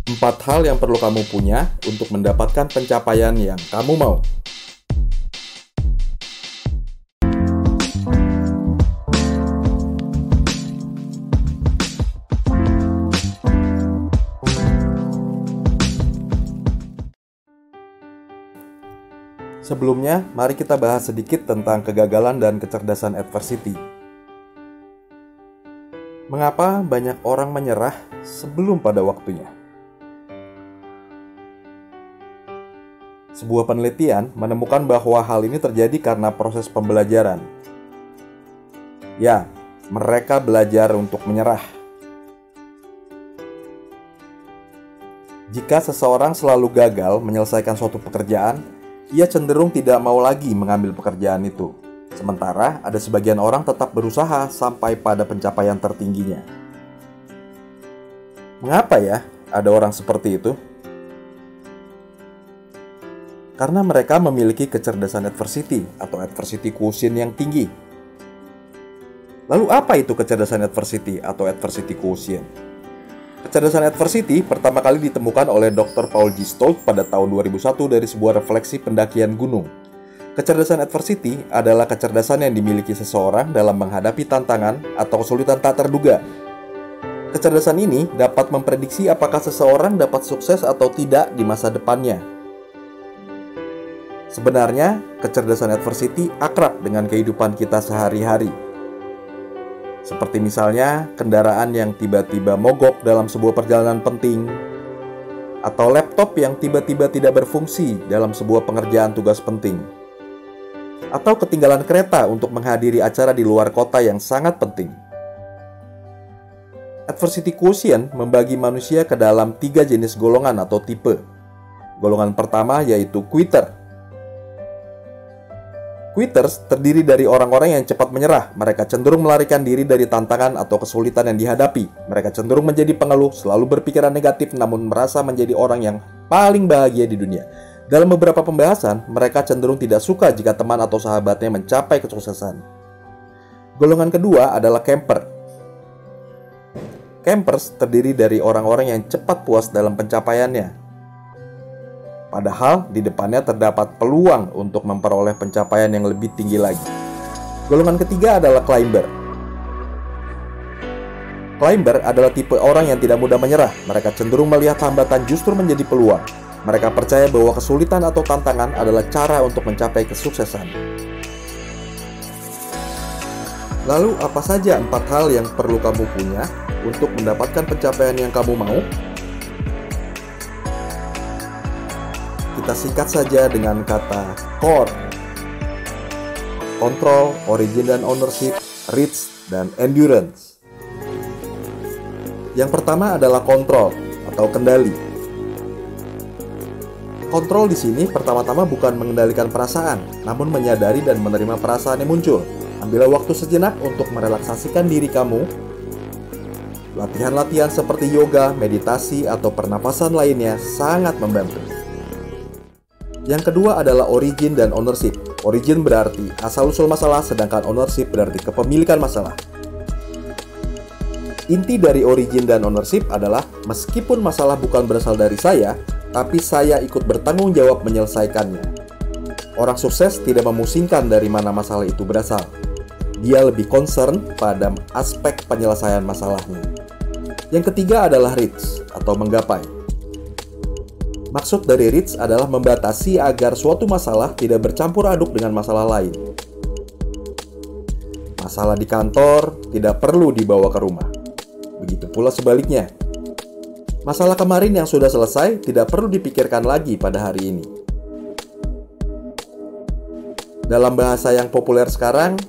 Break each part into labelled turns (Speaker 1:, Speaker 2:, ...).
Speaker 1: 4 hal yang perlu kamu punya untuk mendapatkan pencapaian yang kamu mau. Sebelumnya, mari kita bahas sedikit tentang kegagalan dan kecerdasan adversity. Mengapa banyak orang menyerah sebelum pada waktunya? Sebuah penelitian menemukan bahwa hal ini terjadi karena proses pembelajaran. Ya, mereka belajar untuk menyerah. Jika seseorang selalu gagal menyelesaikan suatu pekerjaan, ia cenderung tidak mau lagi mengambil pekerjaan itu. Sementara ada sebagian orang tetap berusaha sampai pada pencapaian tertingginya. Mengapa ya ada orang seperti itu? Karena mereka memiliki kecerdasan adversity atau adversity quotient yang tinggi. Lalu apa itu kecerdasan adversity atau adversity quotient? Kecerdasan adversity pertama kali ditemukan oleh Dr. Paul G. Stoltz pada tahun 2001 dari sebuah refleksi pendakian gunung. Kecerdasan adversity adalah kecerdasan yang dimiliki seseorang dalam menghadapi tantangan atau kesulitan tak terduga. Kecerdasan ini dapat memprediksi apakah seseorang dapat sukses atau tidak di masa depannya. Sebenarnya, kecerdasan adversity akrab dengan kehidupan kita sehari-hari. Seperti misalnya kendaraan yang tiba-tiba mogok dalam sebuah perjalanan penting, atau laptop yang tiba-tiba tidak berfungsi dalam sebuah pengerjaan tugas penting, atau ketinggalan kereta untuk menghadiri acara di luar kota yang sangat penting. Adversity quotient membagi manusia ke dalam 3 jenis golongan atau tipe. Golongan pertama yaitu quitter. Quitters terdiri dari orang-orang yang cepat menyerah. Mereka cenderung melarikan diri dari tantangan atau kesulitan yang dihadapi. Mereka cenderung menjadi pengeluh, selalu berpikiran negatif, namun merasa menjadi orang yang paling bahagia di dunia. Dalam beberapa pembahasan, mereka cenderung tidak suka jika teman atau sahabatnya mencapai kesuksesan. Golongan kedua adalah camper. Campers terdiri dari orang-orang yang cepat puas dalam pencapaiannya. Padahal di depannya terdapat peluang untuk memperoleh pencapaian yang lebih tinggi lagi. Golongan ketiga adalah climber. Climber adalah tipe orang yang tidak mudah menyerah. Mereka cenderung melihat hambatan justru menjadi peluang. Mereka percaya bahwa kesulitan atau tantangan adalah cara untuk mencapai kesuksesan. Lalu apa saja 4 hal yang perlu kamu punya untuk mendapatkan pencapaian yang kamu mau? Kita singkat saja dengan kata core. Control, origin dan ownership, reach, dan endurance. Yang pertama adalah kontrol atau kendali. Kontrol di sini pertama-tama bukan mengendalikan perasaan, namun menyadari dan menerima perasaan yang muncul. Ambillah waktu sejenak untuk merelaksasikan diri kamu. Latihan-latihan seperti yoga, meditasi, atau pernapasan lainnya sangat membantu. Yang kedua adalah origin dan ownership. Origin berarti asal-usul masalah, sedangkan ownership berarti kepemilikan masalah. Inti dari origin dan ownership adalah meskipun masalah bukan berasal dari saya, tapi saya ikut bertanggung jawab menyelesaikannya. Orang sukses tidak memusingkan dari mana masalah itu berasal. Dia lebih concern pada aspek penyelesaian masalahnya. Yang ketiga adalah reach atau menggapai. Maksud dari reach adalah membatasi agar suatu masalah tidak bercampur aduk dengan masalah lain. Masalah di kantor tidak perlu dibawa ke rumah. Begitu pula sebaliknya. Masalah kemarin yang sudah selesai tidak perlu dipikirkan lagi pada hari ini. Dalam bahasa yang populer sekarang,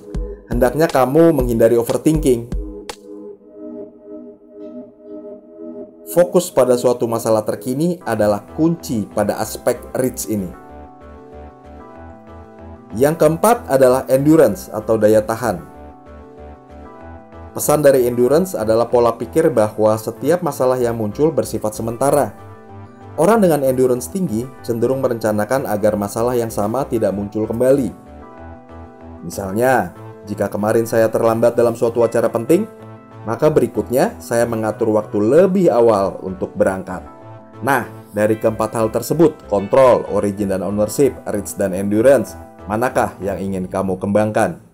Speaker 1: hendaknya kamu menghindari overthinking. Fokus pada suatu masalah terkini adalah kunci pada aspek reach ini. Yang keempat adalah endurance atau daya tahan. Pesan dari endurance adalah pola pikir bahwa setiap masalah yang muncul bersifat sementara. Orang dengan endurance tinggi cenderung merencanakan agar masalah yang sama tidak muncul kembali. Misalnya, jika kemarin saya terlambat dalam suatu acara penting, maka berikutnya saya mengatur waktu lebih awal untuk berangkat. Nah, dari keempat hal tersebut, kontrol, origin dan ownership, reach dan endurance, manakah yang ingin kamu kembangkan?